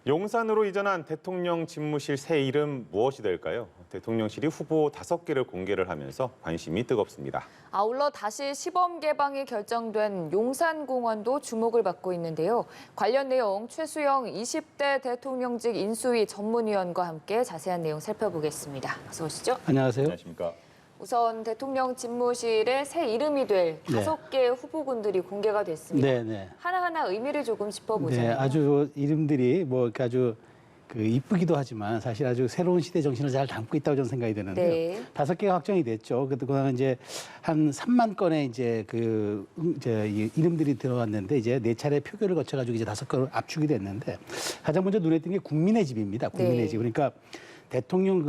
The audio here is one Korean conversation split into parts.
용산으로 이전한 대통령 집무실 새 이름 무엇이 될까요? 대통령실이 후보 5개를 공개를 하면서 관심이 뜨겁습니다. 아울러 다시 시범 개방이 결정된 용산공원도 주목을 받고 있는데요. 관련 내용 최수영 20대 대통령직 인수위 전문위원과 함께 자세한 내용 살펴보겠습니다. 어서 오시죠. 안녕하세요. 안녕하십니까? 우선 대통령 집무실의 새 이름이 될 5개의 후보군들이 공개가 됐습니다. 네. 하나하나 의미를 조금 짚어보자면. 네, 아주 이름들이 뭐 이렇게 아주 이쁘기도 하지만 사실 아주 새로운 시대 정신을 잘 담고 있다고 저는 생각이 되는데요. 네. 5개가 확정이 됐죠. 그동안 이제 한 3만 건의 이제 이 이름들이 들어왔는데 이제 4차례 표결을 거쳐가지고 이제 5건을 압축이 됐는데 가장 먼저 눈에 띄는 게 국민의 집입니다. 국민의 네. 집. 그러니까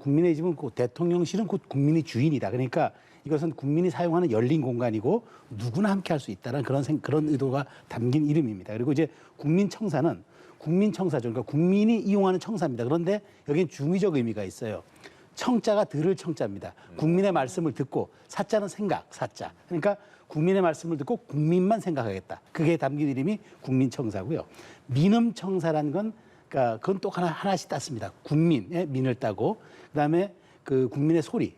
국민의 집은 대통령실은 곧 국민의 주인이다. 그러니까 이것은 국민이 사용하는 열린 공간이고 누구나 함께 할 수 있다는 그런 의도가 담긴 이름입니다. 그리고 이제 국민청사는 국민청사죠. 그러니까 국민이 이용하는 청사입니다. 그런데 여기는 중의적 의미가 있어요. 청자가 들을 청자입니다. 국민의 말씀을 듣고 사자는 생각, 사자. 그러니까 국민의 말씀을 듣고 국민만 생각하겠다. 그게 담긴 이름이 국민청사고요. 민음청사라는 건 그러니까 그건 또 하나씩 땄습니다. 국민의 민을 따고 그다음에 그 국민의 소리,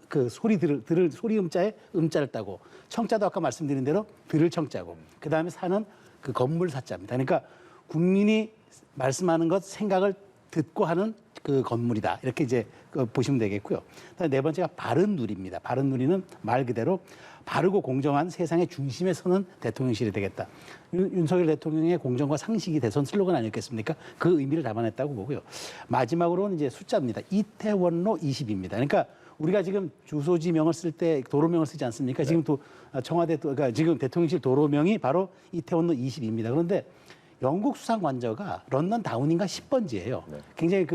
그 소리 들을 소리 음자에 음자를 따고 청자도 아까 말씀드린 대로 들을 청자고 그다음에 사는 그 건물 사자입니다. 그러니까 국민이 말씀하는 것 생각을 듣고 하는 그 건물이다. 이렇게 이제 보시면 되겠고요. 그다음에 네 번째가 바른 누리입니다. 바른 누리는 말 그대로 바르고 공정한 세상의 중심에 서는 대통령실이 되겠다. 윤석열 대통령의 공정과 상식이 대선 슬로건 아니었겠습니까? 그 의미를 담아냈다고 보고요. 마지막으로는 이제 숫자입니다. 이태원로 20입니다. 그러니까 우리가 지금 주소지명을 쓸 때 도로명을 쓰지 않습니까? 지금 또 청와대 그러니까 지금 대통령실 도로명이 바로 이태원로 20입니다. 그런데 영국 수상관저가 런던 다운인가 10번지예요. 굉장히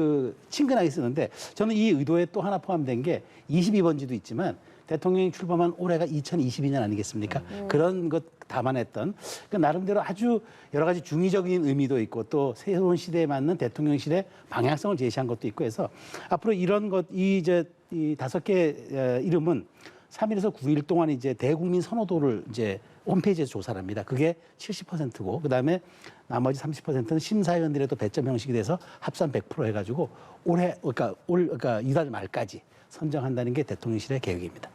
친근하게 쓰는데 저는 이 의도에 또 하나 포함된 게 22번지도 있지만 대통령이 출범한 올해가 2022년 아니겠습니까? 그런 것 담아냈던 나름대로 아주 여러 가지 중의적인 의미도 있고 또 새로운 시대에 맞는 대통령실의 방향성을 제시한 것도 있고 해서 앞으로 이런 이 5개 이름은 3일에서 9일 동안 이제 대국민 선호도를 이제 홈페이지에서 조사를 합니다. 그게 70%고 그다음에 나머지 30%는 심사위원들에도 배점 형식이 돼서 합산 100% 해가지고 그러니까 이달 말까지 선정한다는 게 대통령실의 계획입니다.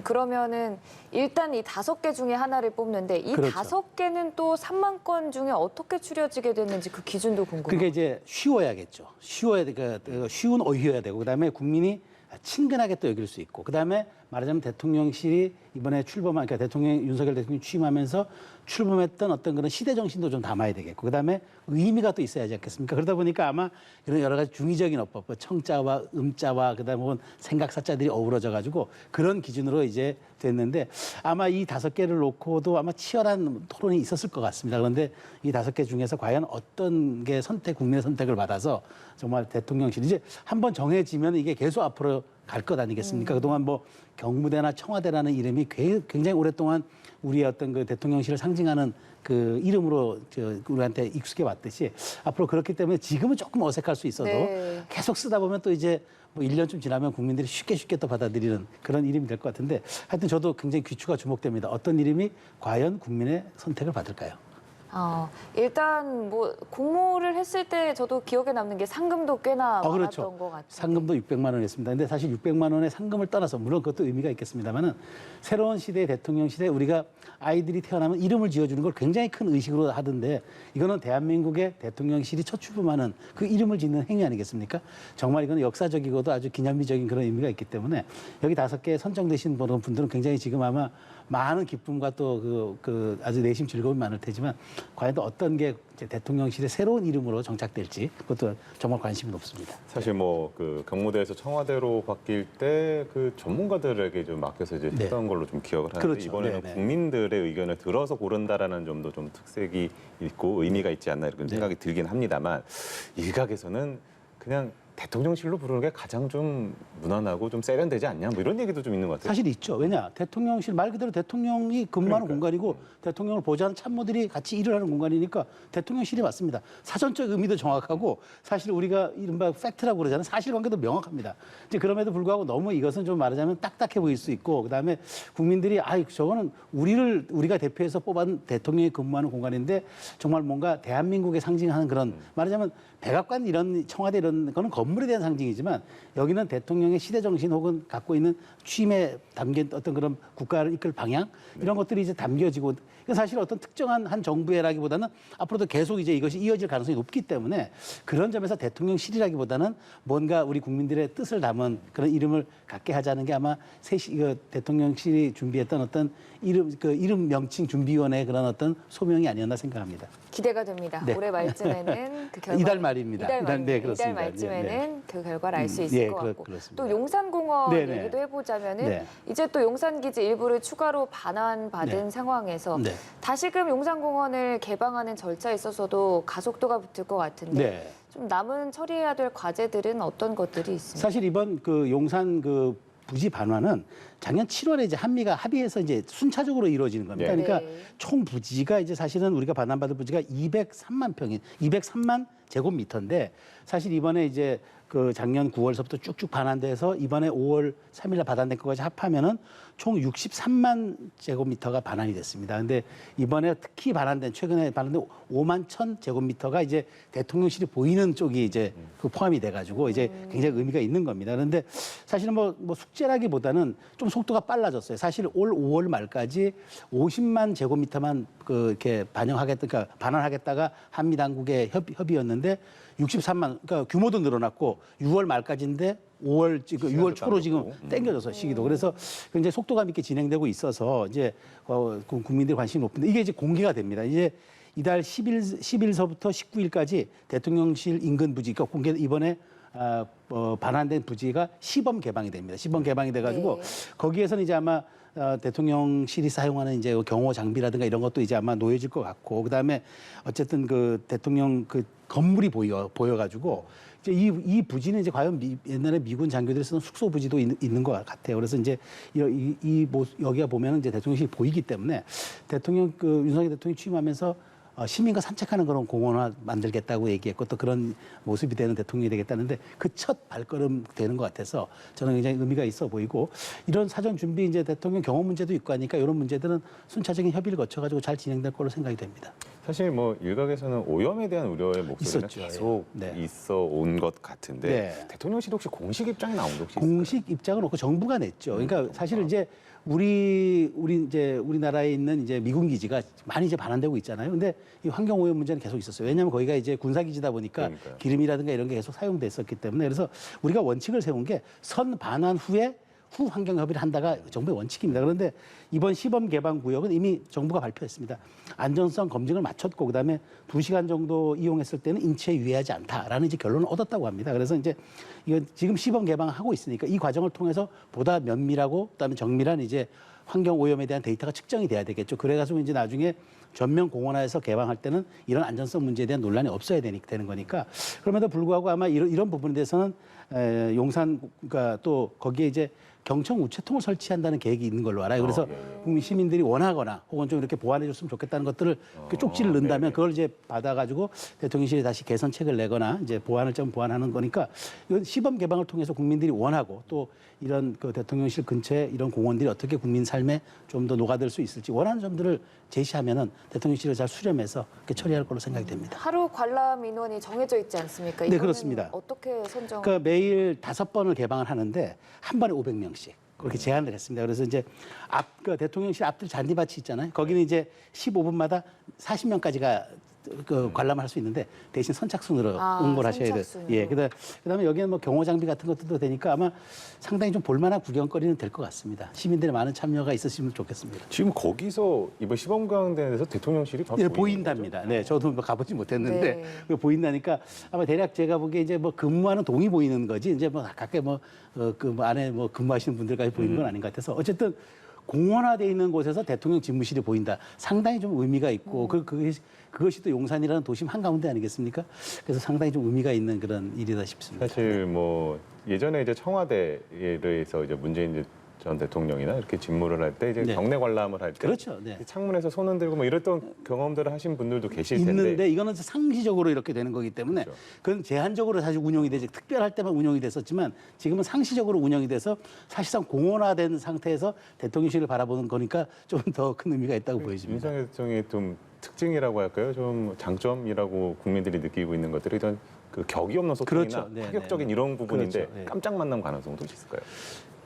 그러면은 일단 이 5개 중에 하나를 뽑는데 이 그렇죠. 5개는 또 3만 건 중에 어떻게 추려지게 됐는지 그 기준도 궁금합니다. 그게 이제 쉬워야겠죠. 쉬운 어휘여야 되고 그다음에 국민이 친근하게 또 여길 수 있고 그다음에 말하자면 대통령실이 이번에 그러니까 윤석열 대통령이 취임하면서 출범했던 어떤 그런 시대 정신도 좀 담아야 되겠고 그다음에 의미가 또 있어야지 않겠습니까? 그러다 보니까 아마 이런 여러 가지 중의적인 어법, 청자와 음자와 그다음에 혹은 생각 사자들이 어우러져 가지고 그런 기준으로 이제 됐는데 아마 이 5개를 놓고도 아마 치열한 토론이 있었을 것 같습니다. 그런데 이 5개 중에서 과연 어떤 게 국민의 선택을 받아서 정말 대통령실 이제 한번 정해지면 이게 계속 앞으로 갈 것 아니겠습니까? 그동안 뭐 경무대나 청와대라는 이름이 굉장히 오랫동안 우리의 어떤 그 대통령실을 상징하는 그 이름으로 우리한테 익숙해 왔듯이 앞으로 그렇기 때문에 지금은 조금 어색할 수 있어도 계속 쓰다 보면 또 이제 뭐 1년쯤 지나면 국민들이 쉽게 또 받아들이는 그런 이름이 될 것 같은데 하여튼 저도 굉장히 귀추가 주목됩니다. 어떤 이름이 과연 국민의 선택을 받을까요? 일단 뭐 공모를 했을 때 저도 기억에 남는 게 상금도 꽤나 많았던 그렇죠. 것 같아요. 상금도 600만 원 했습니다. 근데 사실 600만 원의 상금을 떠나서 물론 그것도 의미가 있겠습니다만은 새로운 시대의 대통령실에 우리가 아이들이 태어나면 이름을 지어주는 걸 굉장히 큰 의식으로 하던데 이거는 대한민국의 대통령실이 첫 출범하는 그 이름을 짓는 행위 아니겠습니까? 정말 이거는 역사적이고도 아주 기념비적인 그런 의미가 있기 때문에 여기 5개 선정되신 분들은 굉장히 지금 아마 많은 기쁨과 또 아주 내심 즐거움이 많을 테지만 과연 또 어떤 게 대통령실의 새로운 이름으로 정착될지 그것도 정말 관심이 높습니다. 사실 뭐 경무대에서 청와대로 바뀔 때 그 전문가들에게 좀 맡겨서 이제 했던 걸로 좀 기억을 하는데 그렇죠. 이번에는 국민들의 의견을 들어서 고른다라는 점도 좀 특색이 있고 의미가 있지 않나 이런 생각이 들긴 합니다만 일각에서는 그냥 대통령실로 부르는 게 가장 좀 무난하고 좀 세련되지 않냐? 뭐 이런 얘기도 좀 있는 것 같아요. 사실 있죠. 왜냐? 대통령실 말 그대로 대통령이 근무하는 그러니까요. 공간이고 대통령을 보좌하는 참모들이 같이 일을 하는 공간이니까 대통령실이 맞습니다. 사전적 의미도 정확하고 사실 우리가 이른바 팩트라고 그러잖아요. 사실관계도 명확합니다. 이제 그럼에도 불구하고 너무 이것은 좀 말하자면 딱딱해 보일 수 있고 그다음에 국민들이 저거는 우리가 대표해서 뽑은 대통령이 근무하는 공간인데 정말 뭔가 대한민국의 상징하는 그런 말하자면 백악관 이런 청와대 이런 거는 건물에 대한 상징이지만 여기는 대통령의 시대 정신 혹은 갖고 있는 취임에 담긴 어떤 그런 국가를 이끌 방향 이런 것들이 이제 담겨지고 이건 사실 어떤 특정한 한 정부라기보다는 앞으로도 계속 이제 이것이 이어질 가능성이 높기 때문에 그런 점에서 대통령실이라기보다는 뭔가 우리 국민들의 뜻을 담은 그런 이름을 갖게 하자는 게 아마 대통령실이 준비했던 어떤 이름 명칭 준비위원회의 그런 어떤 소명이 아니었나 생각합니다. 기대가 됩니다. 네. 올해 말쯤에는 그 결과 이달 말입니다. 이달 그렇습니다. 말쯤에는 네. 그 결과를 알 수 있을 것 같고 그렇습니다. 또 용산공원 네, 네. 얘기도 해보자면은 네. 이제 또 용산기지 일부를 추가로 반환받은 네. 상황에서 네. 다시금 용산공원을 개방하는 절차에 있어서도 가속도가 붙을 것 같은데 네. 좀 남은 처리해야 될 과제들은 어떤 것들이 있습니까? 사실 이번 그 용산 그 부지 반환은 작년 7월에 이제 한미가 합의해서 이제 순차적으로 이루어지는 겁니다. 네. 그러니까 네. 총 부지가 이제 사실은 우리가 반환받을 부지가 203만 제곱미터인데 사실 이번에 이제 그 작년 9월서부터 쭉쭉 반환돼서 이번에 5월 3일날 반환된 것까지 합하면은 총 63만 제곱미터가 반환이 됐습니다. 근데 이번에 특히 최근에 반환된 5만 1천 제곱미터가 이제 대통령실이 보이는 쪽이 이제 그 포함이 돼가지고 이제 굉장히 의미가 있는 겁니다. 그런데 사실은 뭐 숙제라기보다는 좀 속도가 빨라졌어요. 사실 올 5월 말까지 50만 제곱미터만 이렇게 그러니까 반환하겠다가 한미 당국의 협의였는데 63만, 그러니까 규모도 늘어났고 6월 말까지인데 6월 초로 지금 땡겨져서 시기도. 그래서 굉장히 속도감 있게 진행되고 있어서 이제 국민들의 관심이 높은데 이게 이제 공개가 됩니다. 이제 이달 10일서부터 19일까지 대통령실 인근 부지, 그러니까 이번에 반환된 부지가 시범 개방이 됩니다. 시범 개방이 돼가지고 거기에서는 이제 아마 대통령실이 사용하는 이제 경호 장비라든가 이런 것도 이제 아마 놓여질 것 같고 그다음에 어쨌든 그 대통령 그 건물이 보여가지고 이제 이 부지는 이제 과연 옛날에 미군 장교들이 쓰던 숙소 부지도 있는 것 같아요. 그래서 이제 여기가 보면은 이제 대통령실이 보이기 때문에 윤석열 대통령이 취임하면서 시민과 산책하는 그런 공원을 만들겠다고 얘기했고 또 그런 모습이 되는 대통령이 되겠다는데 그 첫 발걸음 되는 것 같아서 저는 굉장히 의미가 있어 보이고 이런 사전 준비 이제 대통령 경호 문제도 있고 하니까 이런 문제들은 순차적인 협의를 거쳐가지고 잘 진행될 걸로 생각이 됩니다. 사실 뭐 일각에서는 오염에 대한 우려의 목소리가 있었죠. 계속 네. 있어 온 것 같은데 네. 대통령실 혹시 공식 입장이 나온 게 혹시 있을까요? 공식 입장은 없고 정부가 냈죠. 그러니까 사실 이제 우리나라에 있는 이제 미군 기지가 많이 이제 반환되고 있잖아요. 근데 이 환경 오염 문제는 계속 있었어요. 왜냐하면 거기가 이제 군사 기지다 보니까 그러니까요. 기름이라든가 이런 게 계속 사용됐었기 때문에 그래서 우리가 원칙을 세운 게 선 반환 후 환경 협의를 한다가 정부의 원칙입니다. 그런데 이번 시범 개방 구역은 이미 정부가 발표했습니다. 안전성 검증을 마쳤고 그다음에 2시간 정도 이용했을 때는 인체에 유해하지 않다라는 이제 결론을 얻었다고 합니다. 그래서 이제 이건 지금 시범 개방하고 있으니까 이 과정을 통해서 보다 면밀하고 그다음에 정밀한 이제 환경 오염에 대한 데이터가 측정이 돼야 되겠죠. 그래가지고 이제 나중에 전면 공원화해서 개방할 때는 이런 안전성 문제에 대한 논란이 없어야 되는 거니까 그럼에도 불구하고 아마 이런 부분에 대해서는 용산가 또 거기에 이제 경청 우체통을 설치한다는 계획이 있는 걸로 알아요. 그래서 국민 시민들이 원하거나 혹은 좀 이렇게 보완해 줬으면 좋겠다는 것들을 이렇게 쪽지를 넣는다면 그걸 이제 받아가지고 대통령실이 다시 개선책을 내거나 이제 보완하는 거니까 이건 시범 개방을 통해서 국민들이 원하고 또 이런 그 대통령실 근처에 이런 공원들이 어떻게 국민 삶에 좀 더 녹아들 수 있을지 원하는 점들을 제시하면은 대통령실을 잘 수렴해서 그렇게 처리할 걸로 생각이 됩니다. 하루 관람 인원이 정해져 있지 않습니까? 네, 이거는 그렇습니다. 어떻게 선정? 그러니까 매일 5번을 개방을 하는데 한 번에 500명씩 그렇게 제한을 했습니다. 그래서 이제 대통령실 앞들 잔디밭이 있잖아요. 거기는 이제 15분마다 40명까지가 관람할 수 있는데 대신 선착순으로 응모를 하셔야 돼요. 선착순으로. 예, 그다음에 여기는 뭐 경호 장비 같은 것들도 되니까 아마 상당히 좀 볼만한 구경거리는 될 것 같습니다. 시민들의 많은 참여가 있으시면 좋겠습니다. 지금 거기서 이번 시범 개방대에서 대통령실이 바로 예, 보이는 보인답니다. 네, 저도 뭐 가보지 못했는데 네. 그거 보인다니까 아마 대략 제가 보기에 이제 뭐 근무하는 동이 보이는 거지 이제 뭐 가까이 그 안에 뭐 근무하시는 분들까지 보이는 건 아닌 것 같아서 어쨌든 공원화돼 있는 곳에서 대통령 집무실이 보인다. 상당히 좀 의미가 있고 그것이 또 용산이라는 도심 한가운데 아니겠습니까? 그래서 상당히 좀 의미가 있는 그런 일이다 싶습니다. 사실 뭐 예전에 이제 청와대에서 이제 문재인 전 대통령이나 이렇게 집무를 할 때 이제 네. 경내 관람을 할 때 그렇죠. 네. 창문에서 손 흔들고 뭐 이랬던 경험들을 하신 분들도 계실 텐데 있는데 이거는 상시적으로 이렇게 되는 거기 때문에 그렇죠. 그건 제한적으로 사실 운영이 되지 특별할 때만 운영이 됐었지만 지금은 상시적으로 운영이 돼서 사실상 공원화된 상태에서 대통령실을 바라보는 거니까 좀 더 큰 의미가 있다고 보여집니다. 윤석열 대통령의 좀 특징이라고 할까요? 좀 장점이라고 국민들이 느끼고 있는 것들이 이런 그 격이 없는 소통이나 그렇죠. 네, 파격적인 네. 이런 부분인데 그렇죠. 네. 깜짝 만남 가능성도 있을까요?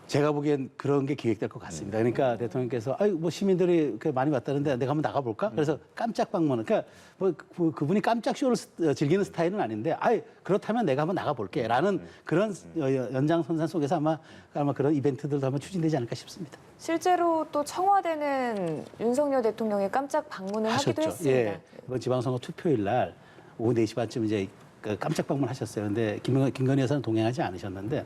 제가 보기엔 그런 게 기획될 것 같습니다. 그러니까 대통령께서 아유 뭐 시민들이 이렇게 많이 왔다는데 내가 한번 나가볼까? 그래서 깜짝 방문. 그러니까 뭐 그분이 깜짝 쇼를 즐기는 스타일은 아닌데 아유 그렇다면 내가 한번 나가볼게라는 그런 연장선상 속에서 아마 그런 이벤트들도 한번 추진되지 않을까 싶습니다. 실제로 또 청와대는 윤석열 대통령이 깜짝 방문을 하기도 했습니다. 예. 이번 지방선거 투표일 날 오후 4시 반쯤 이제 깜짝 방문하셨어요. 근데 김건희 여사는 동행하지 않으셨는데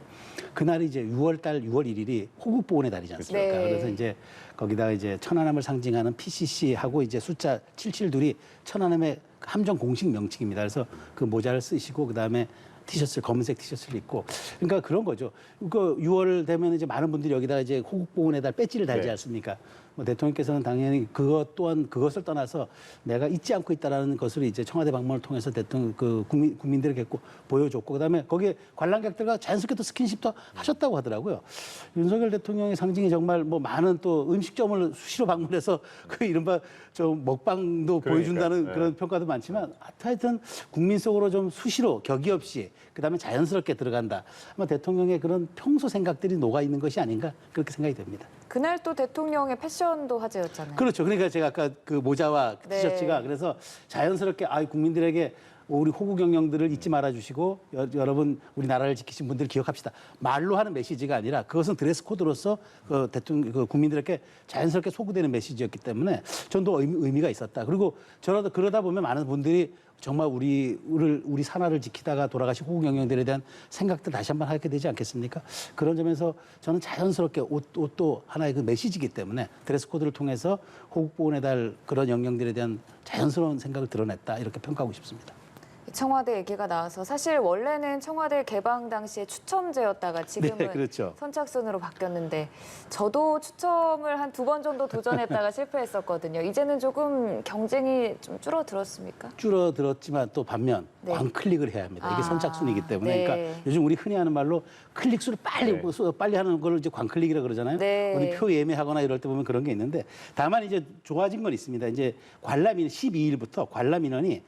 그날이 이제 6월 1일이 호국보훈의 달이지 않습니까? 네. 그래서 이제 거기다가 이제 천안함을 상징하는 PCC하고 이제 숫자 772이 천안함의 함정 공식 명칭입니다. 그래서 그 모자를 쓰시고 그다음에 티셔츠 검은색 티셔츠를 입고 그러니까 그런 거죠. 그 6월 되면 이제 많은 분들이 여기다가 이제 호국보훈의 달 배지를 달지 네. 않습니까? 뭐 대통령께서는 당연히 그것 또한 그것을 떠나서 내가 잊지 않고 있다라는 것을 이제 청와대 방문을 통해서 대통령 국민들에게 보여줬고 그다음에 거기에 관람객들과 자연스럽게 또 스킨십도 하셨다고 하더라고요. 윤석열 대통령의 상징이 정말 뭐 많은 또 음식점을 수시로 방문해서 그 이른바 좀 먹방도 그러니까, 보여준다는 네. 그런 평가도 많지만 하여튼 국민 속으로 좀 수시로 격의 없이 그다음에 자연스럽게 들어간다. 아마 대통령의 그런 평소 생각들이 녹아 있는 것이 아닌가 그렇게 생각이 됩니다. 그날 또 대통령의 패션도 화제였잖아요. 그렇죠. 그러니까 제가 아까 그 모자와 네. 티셔츠가 그래서 자연스럽게 국민들에게 우리 호국 영령들을 잊지 말아 주시고 여러분 우리나라를 지키신 분들 기억합시다. 말로 하는 메시지가 아니라 그것은 드레스 코드로서 그 대통령 국민들에게 자연스럽게 소구되는 메시지였기 때문에 전도 의미가 있었다. 그리고 그러다 보면 많은 분들이 정말 우리 산하를 지키다가 돌아가신 호국 영령들에 대한 생각들 다시 한번 하게 되지 않겠습니까? 그런 점에서 저는 자연스럽게 옷도 하나의 그 메시지이기 때문에 드레스 코드를 통해서 호국 보훈의 달 그런 영령들에 대한 자연스러운 생각을 드러냈다 이렇게 평가하고 싶습니다. 청와대 얘기가 나와서 사실 원래는 청와대 개방 당시에 추첨제였다가 지금은 네, 그렇죠. 선착순으로 바뀌었는데 저도 추첨을 한 2번 정도 도전했다가 실패했었거든요. 이제는 조금 경쟁이 좀 줄어들었습니까? 줄어들었지만 또 반면 네. 광클릭을 해야 합니다. 이게 선착순이기 때문에. 네. 그러니까 요즘 우리 흔히 하는 말로 클릭수를 빨리 하는 걸 이제 광클릭이라고 그러잖아요. 네. 우리 표 예매하거나 이럴 때 보면 그런 게 있는데 다만 이제 좋아진 건 있습니다. 이제 관람인 12일부터 관람 인원이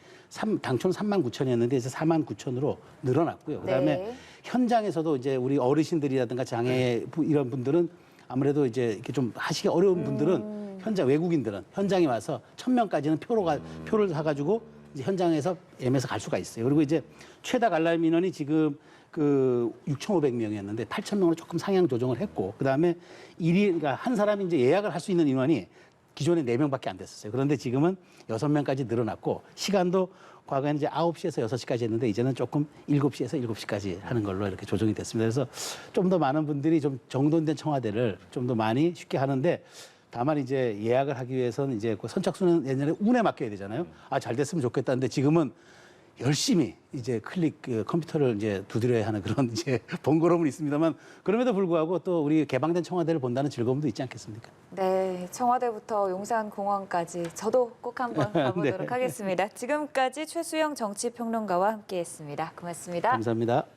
당초는 39,000이었는데 이제 49,000으로 늘어났고요. 그다음에 네. 현장에서도 이제 우리 어르신들이라든가 장애 이런 분들은 아무래도 이제 이렇게 좀 하시기 어려운 분들은 외국인들은 현장에 와서 1,000명까지는 표를 사가지고 이제 현장에서 예매해서 갈 수가 있어요. 그리고 이제 최다 관람 인원이 지금 그 6,500명이었는데 8,000명으로 조금 상향 조정을 했고 그다음에 그러니까 한 사람이 이제 예약을 할 수 있는 인원이 기존에 4명밖에 안 됐었어요. 그런데 지금은 6명까지 늘어났고 시간도 과거에는 이제 9시에서 6시까지 했는데 이제는 조금 7시에서 7시까지 하는 걸로 이렇게 조정이 됐습니다. 그래서 좀 더 많은 분들이 좀 정돈된 청와대를 좀 더 많이 쉽게 하는데 다만 이제 예약을 하기 위해서는 이제 그 선착순은 옛날에 운에 맡겨야 되잖아요. 잘 됐으면 좋겠다는데 지금은 열심히 이제 컴퓨터를 이제 두드려야 하는 그런 이제 번거로움은 있습니다만 그럼에도 불구하고 또 우리 개방된 청와대를 본다는 즐거움도 있지 않겠습니까? 네, 청와대부터 용산공원까지 저도 꼭 한번 가보도록 네. 하겠습니다. 지금까지 최수영 정치평론가와 함께했습니다. 고맙습니다. 감사합니다.